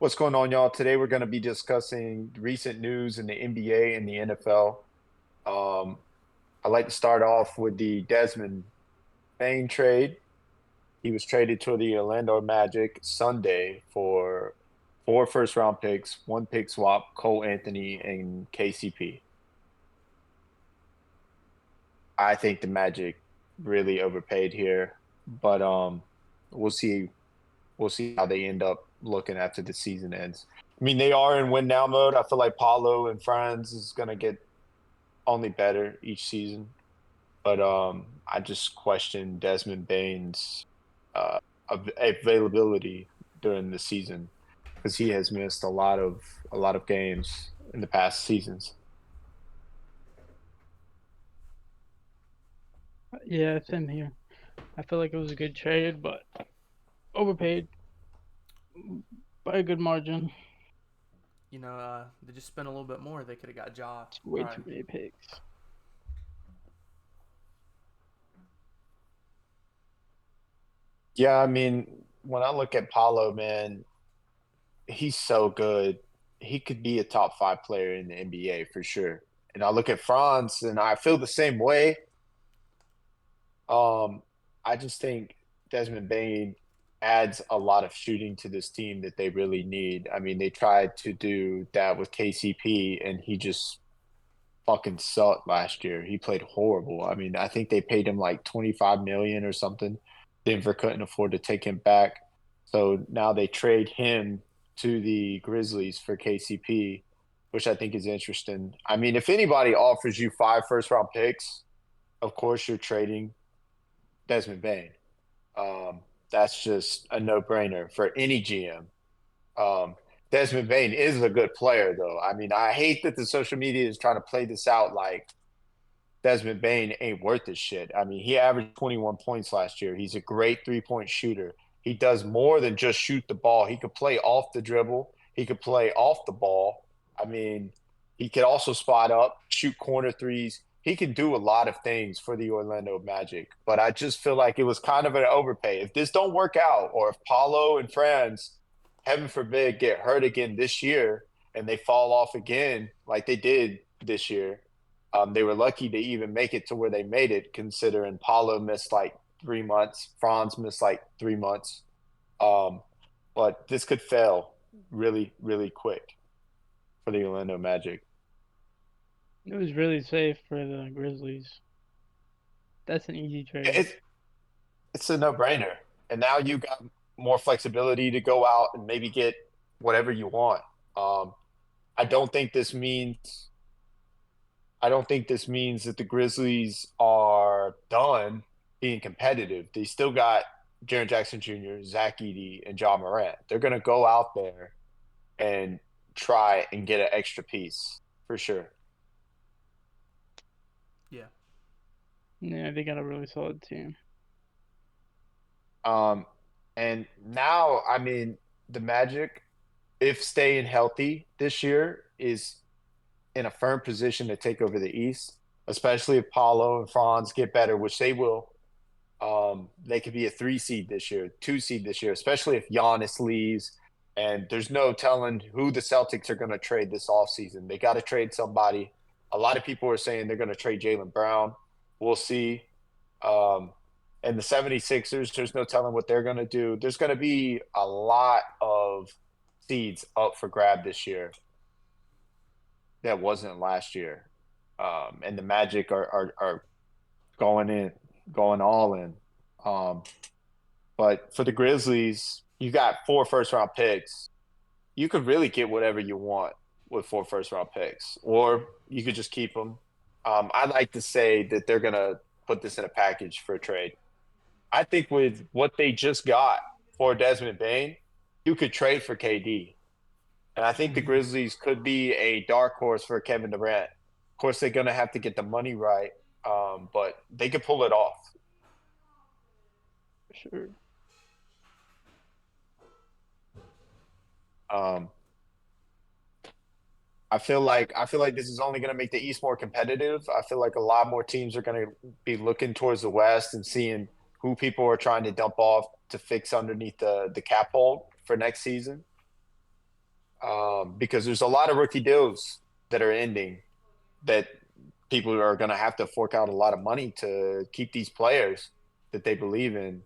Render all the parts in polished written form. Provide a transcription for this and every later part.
What's going on, y'all? Today we're going to be discussing recent news in the NBA and the NFL. Um, I'd like to start off with the Desmond Bain trade. He was traded to the Orlando Magic Sunday for four first-round picks, one pick swap, Cole Anthony and KCP. I think the Magic really overpaid here, but we'll see. We'll see how they end up looking after the season ends. I mean, they are in win now mode. I feel like Paulo and Franz is gonna get only better each season. But I just question Desmond Bane's uh, availability during the season because he has missed a lot of games in the past seasons. Yeah, same here. I feel like it was a good trade, but overpaid by a good margin. They just spent a little bit more. They could have got Ja. It's way Probably. too many picks. Yeah, I mean, when I look at Paulo, man, he's so good. He could be a top five player in the NBA for sure. And I look at Franz, and I feel the same way. Um, I just think Desmond Bain adds a lot of shooting to this team that they really need. I mean, they tried to do that with KCP, and he just fucking sucked last year. He played horrible. I mean, I think they paid him like 25 million or something. Denver couldn't afford to take him back. So now they trade him to the Grizzlies for KCP, which I think is interesting. I mean, if anybody offers you five first round picks, of course you're trading Desmond Bain. Um, that's just a no-brainer for any GM. Um, Desmond Bain is a good player, though. I mean, I hate that the social media is trying to play this out like Desmond Bain ain't worth this shit. I mean, he averaged 21 points last year. He's a great three-point shooter. He does more than just shoot the ball. He could play off the dribble. He could play off the ball. I mean, he could also spot up, shoot corner threes. He can do a lot of things for the Orlando Magic, but I just feel like it was kind of an overpay. If this don't work out, or if Paulo and Franz, heaven forbid, get hurt again this year and they fall off again like they did this year, they were lucky to even make it to where they made it, considering Paulo missed like 3 months, Franz missed like 3 months. Um, but this could fail really, really quick for the Orlando Magic. It was really safe for the Grizzlies. That's an easy trade. It, it's a no-brainer. And now you got more flexibility to go out and maybe get whatever you want. Um, I don't think this means I don't think this means that the Grizzlies are done being competitive. They still got Jaren Jackson Jr., Zach Edey, and John Morant. They're going to go out there and try and get an extra piece for sure. Yeah. Yeah, they got a really solid team. Um, and now, I mean, the Magic, if staying healthy this year, is in a firm position to take over the East, especially if Paulo and Franz get better, which they will. They could be a three seed this year, two seed this year, especially if Giannis leaves. And there's no telling who the Celtics are going to trade this offseason. They got to trade somebody. A lot of people are saying they're going to trade Jaylen Brown. We'll see. Um, and the 76ers, there's no telling what they're going to do. There's going to be a lot of seeds up for grab this year that wasn't last year. And the Magic are going in, going all in. Um, but for the Grizzlies, you got four first round picks. You could really get whatever you want with four first round picks, or you could just keep them. I'd like to say that they're going to put this in a package for a trade. I think with what they just got for Desmond Bain, you could trade for KD. And I think the Hmm. Grizzlies could be a dark horse for Kevin Durant. Of course, they're going to have to get the money right, but they could pull it off. For sure. Um, I feel like this is only going to make the East more competitive. I feel like a lot more teams are going to be looking towards the West and seeing who people are trying to dump off to fix underneath the cap hold for next season. because there's a lot of rookie deals that are ending that people are going to have to fork out a lot of money to keep these players that they believe in.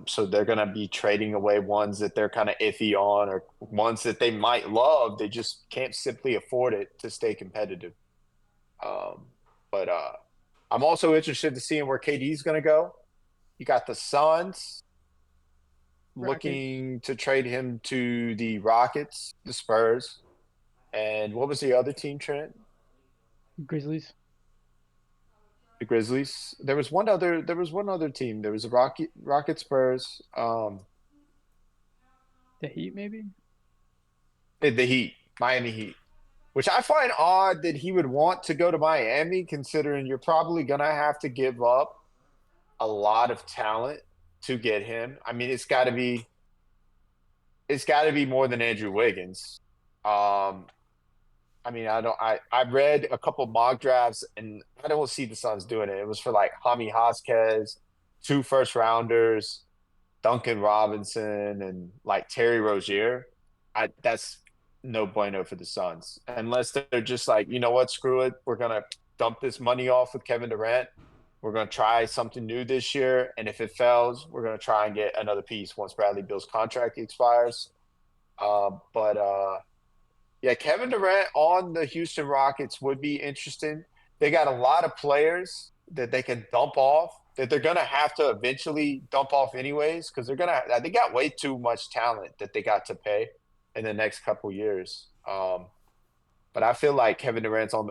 So they're going to be trading away ones that they're kind of iffy on or ones that they might love. They just can't simply afford it to stay competitive. Um, but I'm also interested to seeing where KD's going to go. You got the Suns Rockets, looking to trade him to the Rockets, the Spurs, and what was the other team, Trent? Grizzlies, The Grizzlies. There was one other. There was one other team. There was a Rocket Spurs. the Heat, maybe. The Heat, Miami Heat, which I find odd that he would want to go to Miami, considering you're probably gonna have to give up a lot of talent to get him. I mean, it's got to be more than Andrew Wiggins. Um, I mean, I don't. I read a couple mock drafts, and I don't see the Suns doing it. It was for like Jaime Hosquez, two first rounders, Duncan Robinson, and like Terry Rozier. That's no bueno for the Suns unless they're just like, you know what, screw it, we're gonna dump this money off with Kevin Durant. We're gonna try something new this year, and if it fails, we're gonna try and get another piece once Bradley Beal's contract expires. But yeah, Kevin Durant on the Houston Rockets would be interesting. They got a lot of players that they can dump off that they're gonna have to eventually dump off anyways because they got way too much talent that they got to pay in the next couple years. But I feel like Kevin Durant on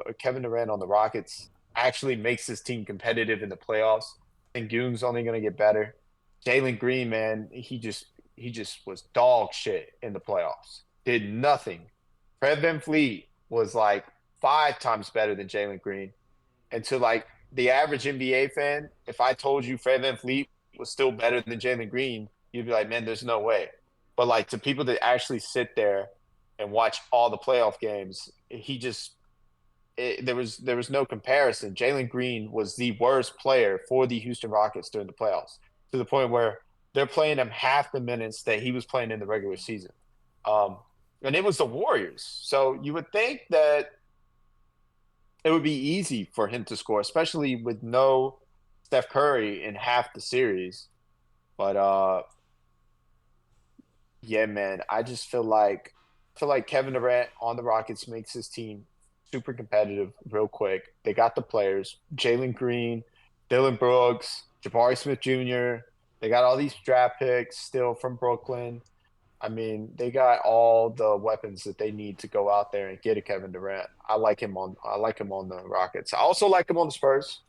the Rockets actually makes his team competitive in the playoffs. And Goon's only gonna get better. Jalen Green, man, he just was dog shit in the playoffs. Did nothing. Fred VanVleet was like 5 times better than Jalen Green. And to like the average NBA fan, if I told you Fred VanVleet was still better than Jalen Green, you'd be like, man, there's no way. But like to people that actually sit there and watch all the playoff games, there was no comparison. Jalen Green was the worst player for the Houston Rockets during the playoffs to the point where they're playing him half the minutes that he was playing in the regular season. Um, and it was the Warriors. So you would think that it would be easy for him to score, especially with no Steph Curry in half the series. But yeah, man, I feel like Kevin Durant on the Rockets makes his team super competitive real quick. They got the players, Jalen Green, Dylan Brooks, Jabari Smith Jr. They got all these draft picks still from Brooklyn. I mean, they got all the weapons that they need to go out there and get a Kevin Durant. I like him on the Rockets. I also like him on the Spurs.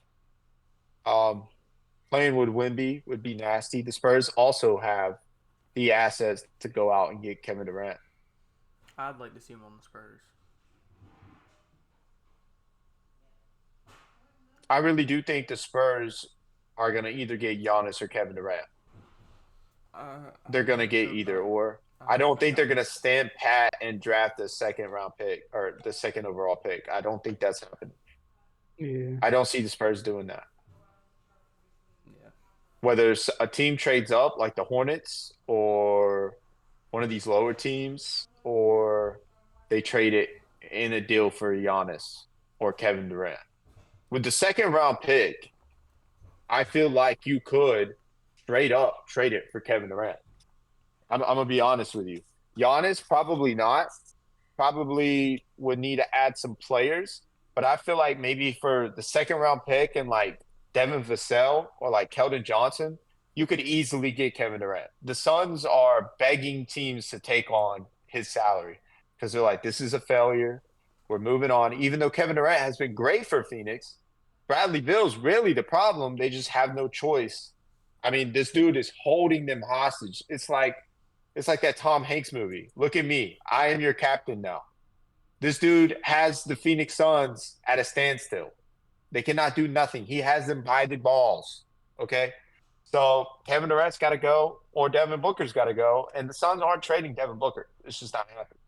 Um, Playing with Wemby would be nasty. The Spurs also have the assets to go out and get Kevin Durant. I'd like to see him on the Spurs. I really do think the Spurs are going to either get Giannis or Kevin Durant. I They're going to don't get know either about. or. I I don't know don't about think they're going to Giannis. stand pat and draft the second round pick or the second overall pick. I don't think that's happening. Yeah, I don't see the Spurs doing that. Yeah. Whether a team trades up like the Hornets or one of these lower teams, or they trade it in a deal for Giannis or Kevin Durant. With the second round pick, I feel like you could straight up trade it for Kevin Durant. I'm gonna be honest with you. Giannis probably not. Probably would need to add some players, but I feel like maybe for the second round pick and like Devin Vassell or like Keldon Johnson, you could easily get Kevin Durant. The Suns are begging teams to take on his salary because they're like, this is a failure. We're moving on. Even though Kevin Durant has been great for Phoenix, Bradley Bill's really the problem. They just have no choice. I mean, this dude is holding them hostage. It's like that Tom Hanks movie. Look at me. I am your captain now. This dude has the Phoenix Suns at a standstill. They cannot do nothing. He has them by the balls. Okay. So Kevin Durant's got to go, or Devin Booker's got to go, and the Suns aren't trading Devin Booker. It's just not happening.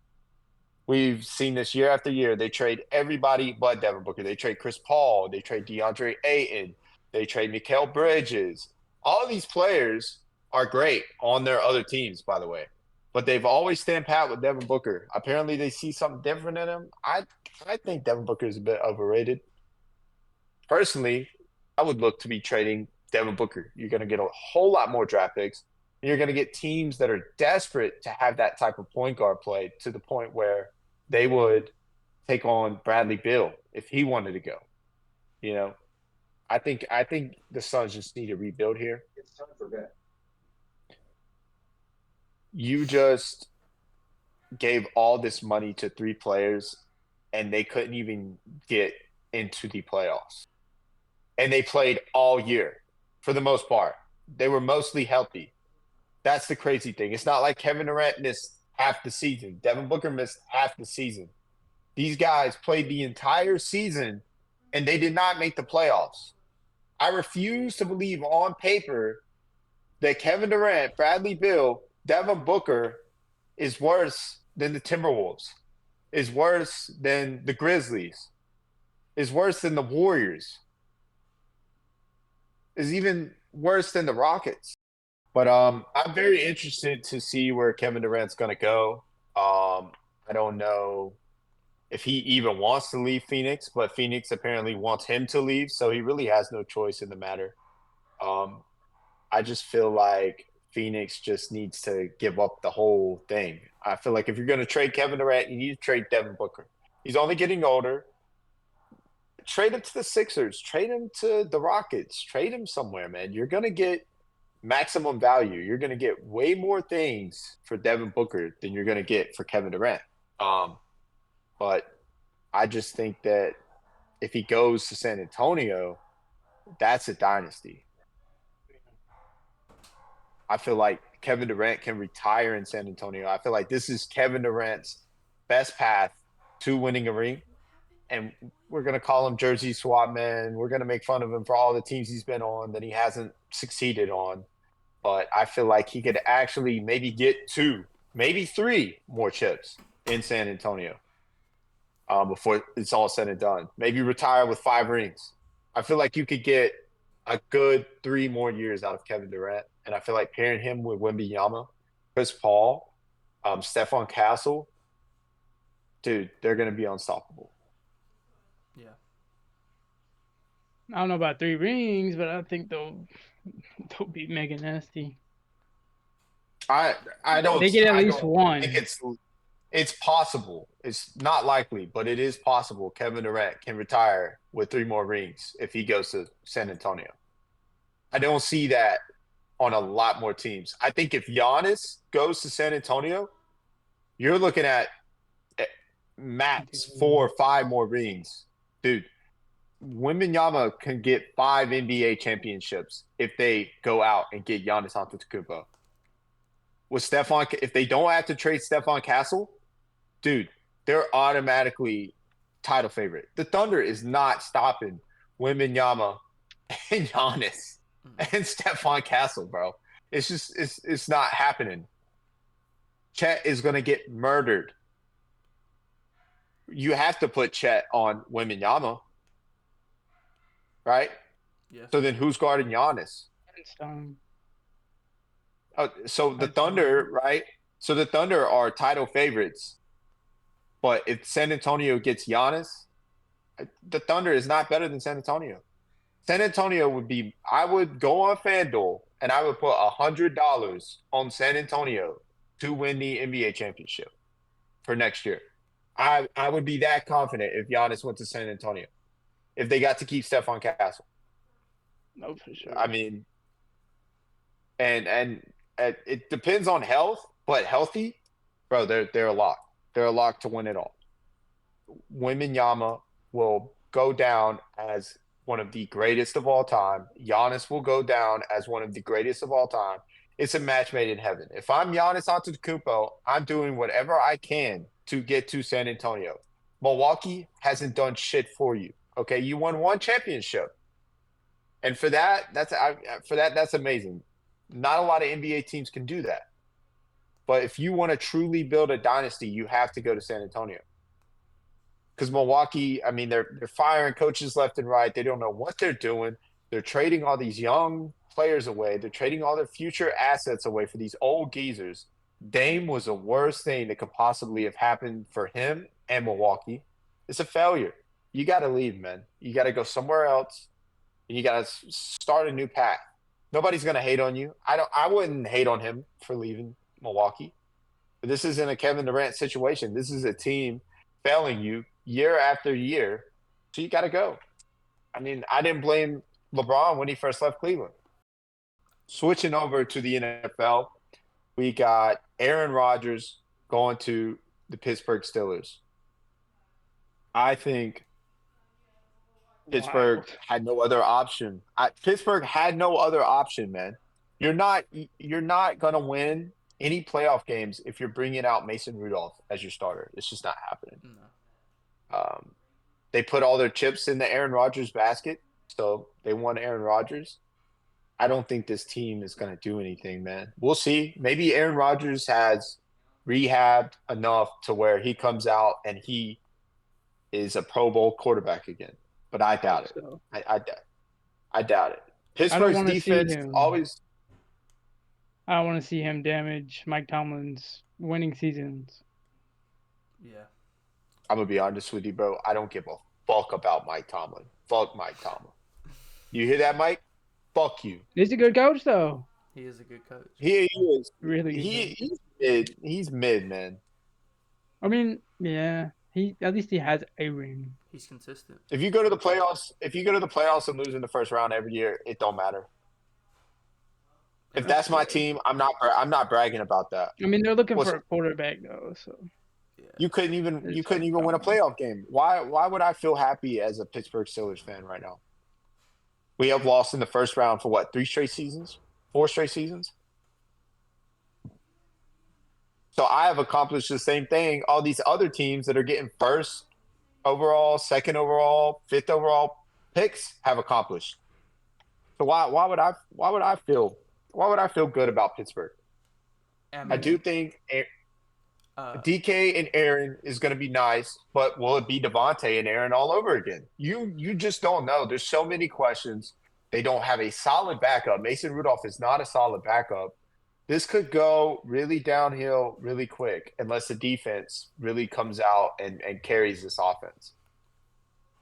We've seen this year after year. They trade everybody but Devin Booker. They trade Chris Paul. They trade DeAndre Ayton. They trade Mikal Bridges. All of these players are great on their other teams, by the way. but they've always stand pat with Devin Booker. Apparently, they see something different in him. I think Devin Booker is a bit overrated. Personally, I would look to be trading Devin Booker. You're going to get a whole lot more draft picks. You're going to get teams that are desperate to have that type of point guard play to the point where they would take on Bradley Beal if he wanted to go. You know, I think the Suns just need to rebuild here. You just gave all this money to three players and they couldn't even get into the playoffs. And they played all year for the most part. They were mostly healthy. That's the crazy thing. It's not like Kevin Durant missed half the season. Devin Booker missed half the season. These guys played the entire season and they did not make the playoffs. I refuse to believe on paper that Kevin Durant, Bradley Beal, Devin Booker is worse than the Timberwolves, is worse than the Grizzlies, is worse than the Warriors, is even worse than the Rockets. But I'm very interested to see where Kevin Durant's going to go. I don't know if he even wants to leave Phoenix, but Phoenix apparently wants him to leave, so he really has no choice in the matter. Um, I just feel like Phoenix just needs to give up the whole thing. I feel like if you're going to trade Kevin Durant, you need to trade Devin Booker. He's only getting older. Trade him to the Sixers. Trade him to the Rockets. Trade him somewhere, man. You're going to get maximum value. You're going to get way more things for Devin Booker than you're going to get for Kevin Durant. But I just think that if he goes to San Antonio, that's a dynasty. I feel like Kevin Durant can retire in San Antonio. I feel like this is Kevin Durant's best path to winning a ring. And we're going to call him Jersey Swap Man. We're going to make fun of him for all the teams he's been on that he hasn't succeeded on. But I feel like he could actually maybe get two, maybe three more chips in San Antonio before it's all said and done. Maybe retire with 5 rings. I feel like you could get a good 3 more years out of Kevin Durant. And I feel like pairing him with Wembanyama, Chris Paul, Stephon Castle, dude, they're going to be unstoppable. Yeah. I don't know about 3 rings, but I think they'll be mega nasty. I don't. They get at I least don't one. think it's possible. It's not likely, but it is possible. Kevin Durant can retire with 3 more rings if he goes to San Antonio. I don't see that on a lot more teams. I think if Giannis goes to San Antonio, you're looking at max 4 or 5 more rings, dude. Wembanyama can get 5 NBA championships if they go out and get Giannis Antetokounmpo. With Stephon, if they don't have to trade Stephon Castle, dude, they're automatically title favorite. The Thunder is not stopping Wembanyama and Giannis and Stephon Castle, bro. It's just it's not happening. Chet is gonna get murdered. You have to put Chet on Wembanyama, right? Yes. So then who's guarding Giannis? So the Thunder, right? So the Thunder are title favorites. But if San Antonio gets Giannis, the Thunder is not better than San Antonio. San Antonio would be, I would go on FanDuel and I would put $100 on San Antonio to win the NBA championship for next year. I would be that confident if Giannis went to San Antonio, if they got to keep Stephon Castle. No, for sure. I mean, and it depends on health, but healthy, bro, they're a lock. They're a lock to win it all. Wembanyama will go down as one of the greatest of all time. Giannis will go down as one of the greatest of all time. It's a match made in heaven. If I'm Giannis Antetokounmpo, I'm doing whatever I can to get to San Antonio. Milwaukee hasn't done shit for you. Okay, you won 1 championship, and for that, that's amazing. Not a lot of NBA teams can do that. But if you want to truly build a dynasty, you have to go to San Antonio. Because Milwaukee, I mean, they're firing coaches left and right. They don't know what they're doing. They're trading all these young players away. They're trading all their future assets away for these old geezers. Dame was the worst thing that could possibly have happened for him and Milwaukee. It's a failure. You got to leave, man. You got to go somewhere else. And you got to start a new path. Nobody's gonna hate on you. I wouldn't hate on him for leaving Milwaukee. But this isn't a Kevin Durant situation. This is a team failing you year after year. So you got to go. I mean, I didn't blame LeBron when he first left Cleveland. Switching over to the NFL, we got Aaron Rodgers going to the Pittsburgh Steelers. I think Pittsburgh Wild. had no other option. Pittsburgh had no other option, man. You're not gonna win any playoff games if you're bringing out Mason Rudolph as your starter. It's just not happening. No. They put all their chips in the Aaron Rodgers basket, so they won Aaron Rodgers. I don't think this team is going to do anything, man. We'll see. Maybe Aaron Rodgers has rehabbed enough to where he comes out and he is a Pro Bowl quarterback again. But I doubt it. So, I doubt it. I don't Pittsburgh's want to see defense him. always. I don't want to see him damage Mike Tomlin's winning seasons. Yeah. I'm gonna be honest with you, bro. I don't give a fuck about Mike Tomlin. Fuck Mike Tomlin. You hear that, Mike? Fuck you. He's a good coach, though. He is a good coach. He is. Really good. He's mid. He's mid, man. I mean, yeah. He at least he has a ring. He's consistent. If you go to the playoffs and lose in the first round every year, it don't matter. If that's my team, I'm not bragging about that. I mean, they're looking What's- for a quarterback though, so Yeah. You couldn't even win a playoff game. Why would I feel happy as a Pittsburgh Steelers fan right now? We have lost in the first round for what, 3 straight seasons? 4 straight seasons? So I have accomplished the same thing all these other teams that are getting first overall, second overall, fifth overall picks have accomplished. So why would I feel good about Pittsburgh? I do think DK and Aaron is going to be nice, but will it be Devontae and Aaron all over again? You just don't know. There's so many questions. They don't have a solid backup. Mason Rudolph is not a solid backup. This could go really downhill really quick unless the defense really comes out and carries this offense.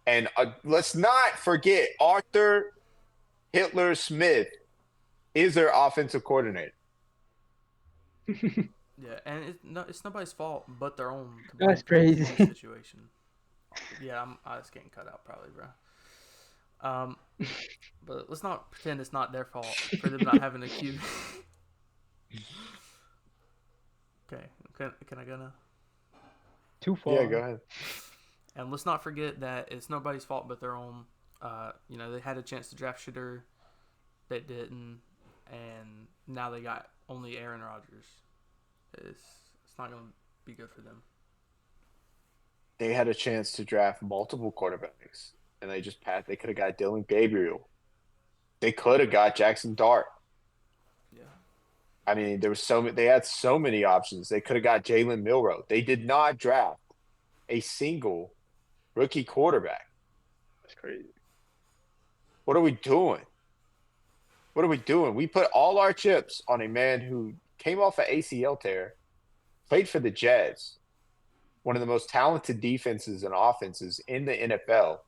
And let's not forget Arthur Hitler Smith is their offensive coordinator. Yeah, and it's nobody's fault but their own. That's crazy. Situation. Yeah, I was getting cut out probably, bro. But let's not pretend it's not their fault for them not having a QB. Okay, can I go now? too far. Yeah, go ahead. And let's not forget that it's nobody's fault but their own. They had a chance to draft Shedeur, they didn't, and now they got only Aaron Rodgers. It's not going to be good for them. They had a chance to draft multiple quarterbacks, and they could have got Dylan Gabriel. They could have got Jackson Dart. Yeah. I mean, they had so many options. They could have got Jalen Milroe. They did not draft a single rookie quarterback. That's crazy. What are we doing? What are we doing? We put all our chips on a man who came off an ACL tear, played for the Jets, one of the most talented defenses and offenses in the NFL,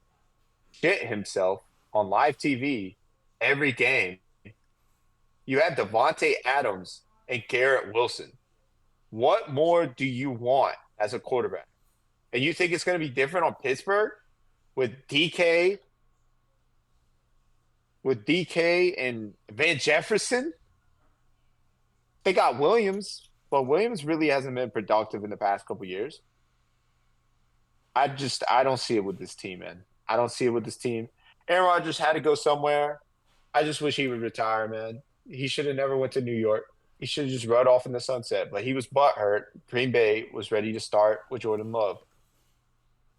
shit himself on live TV every game. You have Devontae Adams and Garrett Wilson. What more do you want as a quarterback? And you think it's going to be different on Pittsburgh with DK and Van Jefferson? They got Williams, but Williams really hasn't been productive in the past couple years. I don't see it with this team, man. I don't see it with this team. Aaron Rodgers had to go somewhere. I just wish he would retire, man. He should have never went to New York. He should have just rode off in the sunset. But he was butthurt. Green Bay was ready to start with Jordan Love.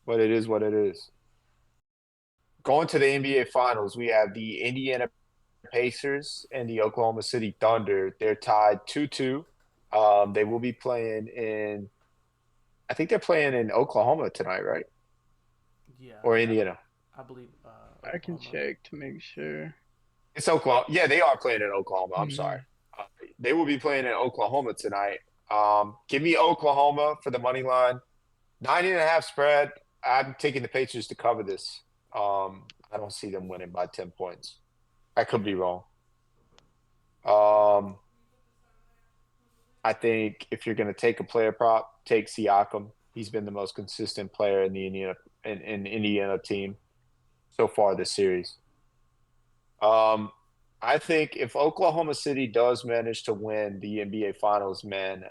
But it is what it is. Going to the NBA Finals, we have the Indiana Pacers and the Oklahoma City Thunder. They're tied 2-2. They will be playing in – I think they're playing in Oklahoma tonight, right? Yeah. Or Indiana. I believe. I can Oklahoma. check to make sure. It's Oklahoma. Yeah, they are playing in Oklahoma. I'm Mhm. sorry. They will be playing in Oklahoma tonight. Give me Oklahoma for the money line. 9.5 spread. I'm taking the Pacers to cover this. I don't see them winning by 10 points. I could be wrong. Um, I think if you're going to take a player prop, take Siakam. He's been the most consistent player in the Indiana team so far this series. Um, I think if Oklahoma City does manage to win the NBA Finals, man,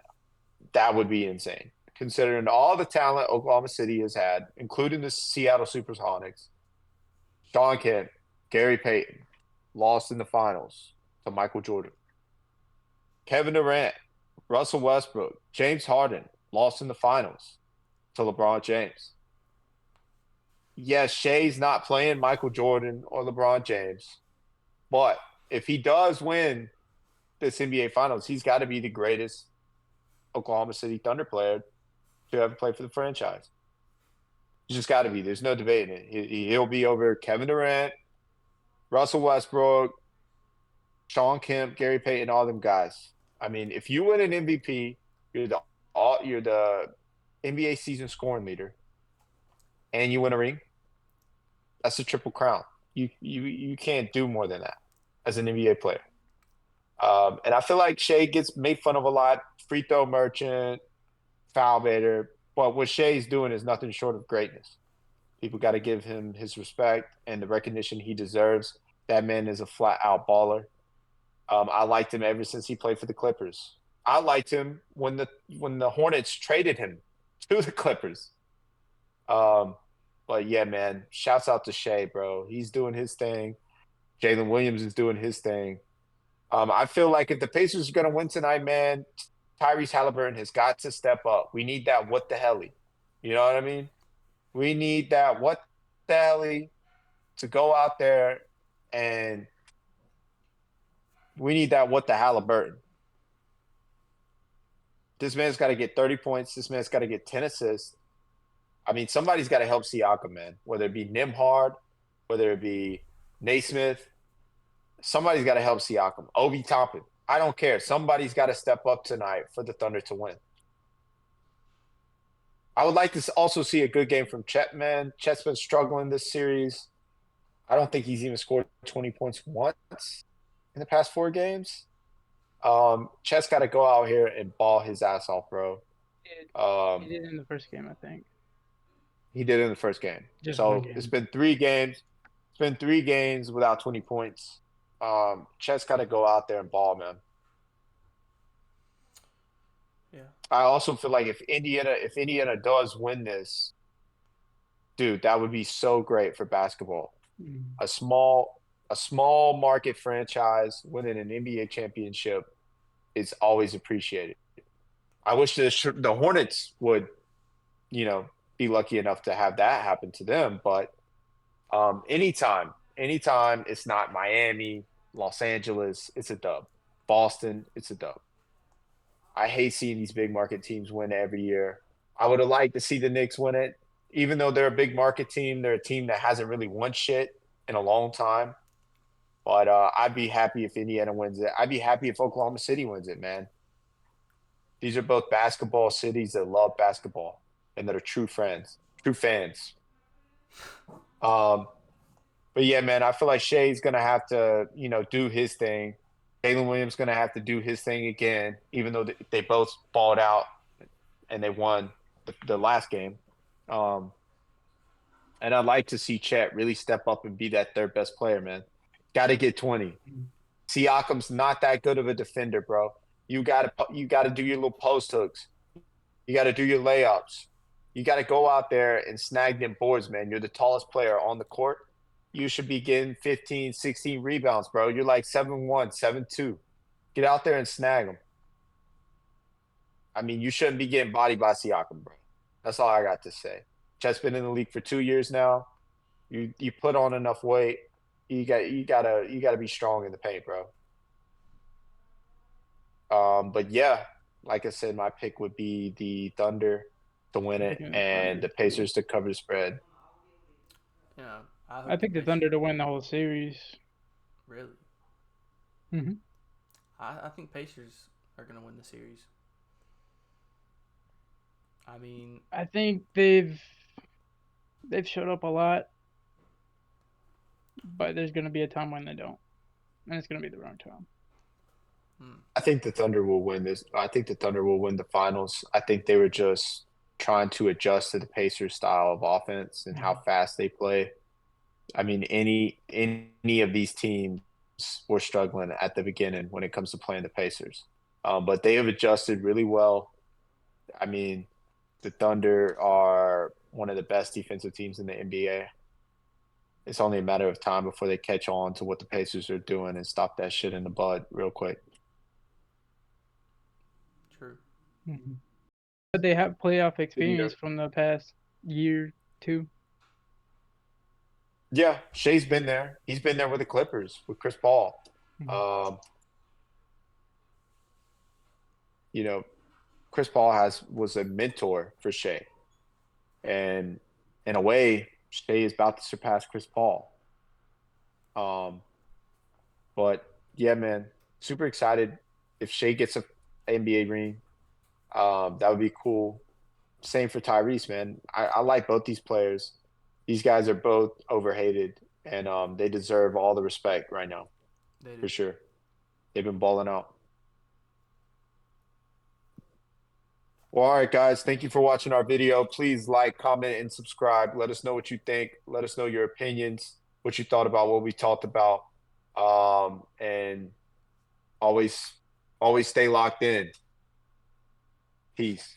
that would be insane. Considering all the talent Oklahoma City has had, including the Seattle Supersonics, Sean Kemp, Gary Payton, lost in the finals to Michael Jordan. Kevin Durant, Russell Westbrook, James Harden, lost in the finals to LeBron James. Yes, Shea's not playing Michael Jordan or LeBron James, but if he does win this NBA Finals, he's got to be the greatest Oklahoma City Thunder player to ever play for the franchise. He's just got to be. There's no debating it. He'll be over Kevin Durant, Russell Westbrook, Sean Kemp, Gary Payton, all them guys. I mean, if you win an MVP, you're the NBA season scoring leader, and you win a ring. That's a triple crown. You can't do more than that as an NBA player. And I feel like Shea gets made fun of a lot. Free throw merchant, foul baiter. But what Shea's doing is nothing short of greatness. People got to give him his respect and the recognition he deserves. That man is a flat out baller. I liked him ever since he played for the Clippers. I liked him when the Hornets traded him to the Clippers. Um, but yeah, man, shouts out to Shea, bro. He's doing his thing. Jalen Williams is doing his thing. I feel like if the Pacers are going to win tonight, man, Tyrese Halliburton has got to step up. We need that what the helly. You know what I mean? We need that what the helly to go out there, and we need that what the Halliburton. This man's got to get 30 points. This man's got to get 10 assists. I mean, somebody's got to help Siakam, man. Whether it be Nimhard, whether it be Naismith, somebody's got to help Siakam. Obi Toppin. I don't care. Somebody's got to step up tonight for the Thunder to win. I would like to also see a good game from Chet, man. Chet's been struggling this series. I don't think he's even scored 20 points once in the past 4 games. Chet's got to go out here and ball his ass off, bro. He did in the first game, I think. He did in the first game. Just So one game. it's been 3 games. It's been 3 games without 20 points. Chet's got to go out there and ball, man. Yeah. I also feel like if Indiana does win this, dude, that would be so great for basketball. Mm. A small market franchise winning an NBA championship is always appreciated. I wish the Hornets would, be lucky enough to have that happen to them. But anytime it's not Miami, Los Angeles, it's a dub. Boston, it's a dub. I hate seeing these big market teams win every year. I would have liked to see the Knicks win it. Even though they're a big market team, they're a team that hasn't really won shit in a long time. But I'd be happy if Indiana wins it. I'd be happy if Oklahoma City wins it, man. These are both basketball cities that love basketball and that are true fans. But yeah, man, I feel like Shea's gonna have to, do his thing. Jalen Williams gonna have to do his thing again, even though they both balled out and they won the last game. And I'd like to see Chet really step up and be that third best player, man. Got to get 20. Siakam's not that good of a defender, bro. You gotta do your little post hooks. You gotta do your layups. You gotta go out there and snag them boards, man. You're the tallest player on the court. You should be getting 15, 16 rebounds, bro. You're like 7'1", 7'2". Get out there and snag them. I mean, you shouldn't be getting bodied by Siakam, bro. That's all I got to say. Chet's been in the league for 2 years now. You put on enough weight. You gotta be strong in the paint, bro. But yeah, like I said, my pick would be the Thunder to win it and the Pacers to cover the spread. Yeah. I think the Thunder to win the whole series. Really? Mm-hmm. I think Pacers are going to win the series. I mean, I think they've showed up a lot, but there's gonna be a time when they don't, and it's gonna be the wrong time. hmm, I think the Thunder will win this. I think the Thunder will win the finals. I think they were just trying to adjust to the Pacers' style of offense and how fast they play. I mean, any of these teams were struggling at the beginning when it comes to playing the Pacers, but they have adjusted really well. I mean, the Thunder are one of the best defensive teams in the NBA. It's only a matter of time before they catch on to what the Pacers are doing and stop that shit in the bud real quick. true. Mm-hmm. But they have playoff Yeah, experience from the past year, two. yeah. Shea's been there. He's been there with the Clippers with Chris Paul. Mhm. Um, you know, Chris Paul was a mentor for Shea, and in a way, Shea is about to surpass Chris Paul. Um, but yeah, man, super excited if Shea gets a NBA ring. That would be cool. Same for Tyrese, man. I like both these players. These guys are both overhated, and they deserve all the respect right now, They for do. sure. They've been balling out. Well, all right, guys. Thank you for watching our video. Please like, comment, and subscribe. Let us know what you think. Let us know your opinions, what you thought about what we talked about. And always, always stay locked in. Peace.